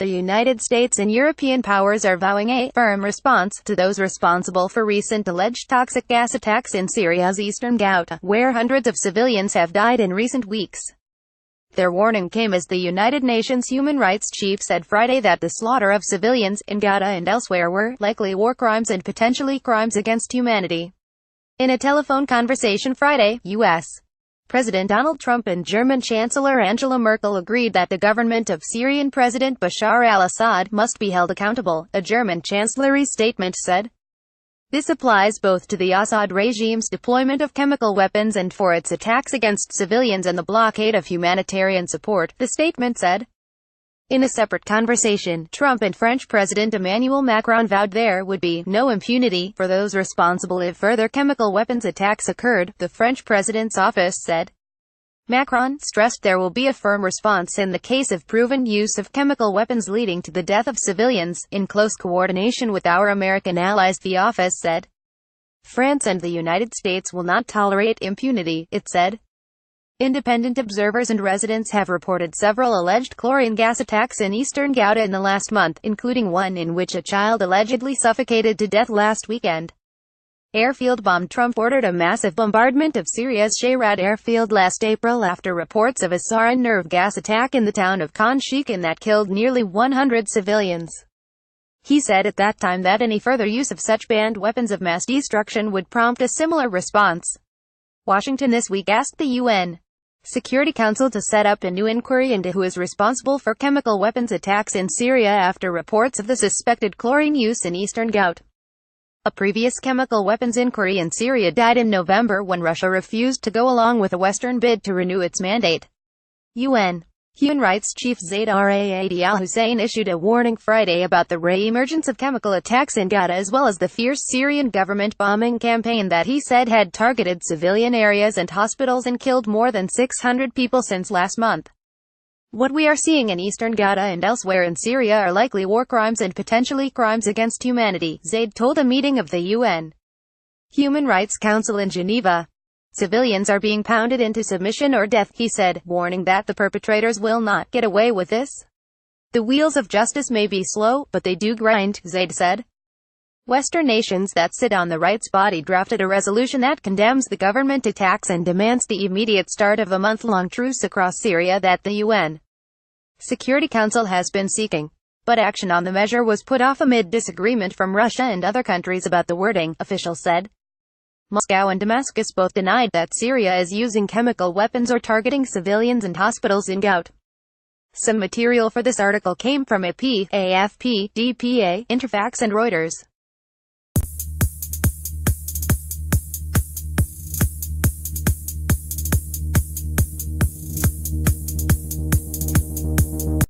The United States and European powers are vowing a firm response to those responsible for recent alleged toxic gas attacks in Syria's eastern Ghouta, where hundreds of civilians have died in recent weeks. Their warning came as the United Nations human rights chief said Friday that the slaughter of civilians in Ghouta and elsewhere were likely war crimes and potentially crimes against humanity. In a telephone conversation Friday, U.S. President Donald Trump and German Chancellor Angela Merkel agreed that the government of Syrian President Bashar al-Assad must be held accountable, a German chancellery statement said. This applies both to the Assad regime's deployment of chemical weapons and for its attacks against civilians and the blockade of humanitarian support, the statement said. In a separate conversation, Trump and French President Emmanuel Macron vowed there would be no impunity for those responsible if further chemical weapons attacks occurred, the French president's office said. Macron stressed there will be a firm response in the case of proven use of chemical weapons leading to the death of civilians, in close coordination with our American allies, the office said. France and the United States will not tolerate impunity, it said. Independent observers and residents have reported several alleged chlorine gas attacks in eastern Ghouta in the last month, including one in which a child allegedly suffocated to death last weekend. Airfield bomb. Trump ordered a massive bombardment of Syria's Shahrad airfield last April after reports of a sarin nerve gas attack in the town of Khan Sheikhan that killed nearly 100 civilians. He said at that time that any further use of such banned weapons of mass destruction would prompt a similar response. Washington this week asked the UN Security Council to set up a new inquiry into who is responsible for chemical weapons attacks in Syria after reports of the suspected chlorine use in eastern Ghouta. A previous chemical weapons inquiry in Syria died in November when Russia refused to go along with a Western bid to renew its mandate. UN Human Rights Chief Zaid Ra'ad al-Hussein issued a warning Friday about the re-emergence of chemical attacks in Ghouta as well as the fierce Syrian government bombing campaign that he said had targeted civilian areas and hospitals and killed more than 600 people since last month. What we are seeing in eastern Ghouta and elsewhere in Syria are likely war crimes and potentially crimes against humanity, Zaid told a meeting of the UN Human Rights Council in Geneva. Civilians are being pounded into submission or death, he said, warning that the perpetrators will not get away with this. The wheels of justice may be slow, but they do grind, Zaid said. Western nations that sit on the rights body drafted a resolution that condemns the government attacks and demands the immediate start of a month-long truce across Syria that the UN Security Council has been seeking. But action on the measure was put off amid disagreement from Russia and other countries about the wording, officials said. Moscow and Damascus both denied that Syria is using chemical weapons or targeting civilians and hospitals in Ghouta. Some material for this article came from AP, AFP, DPA, Interfax and Reuters.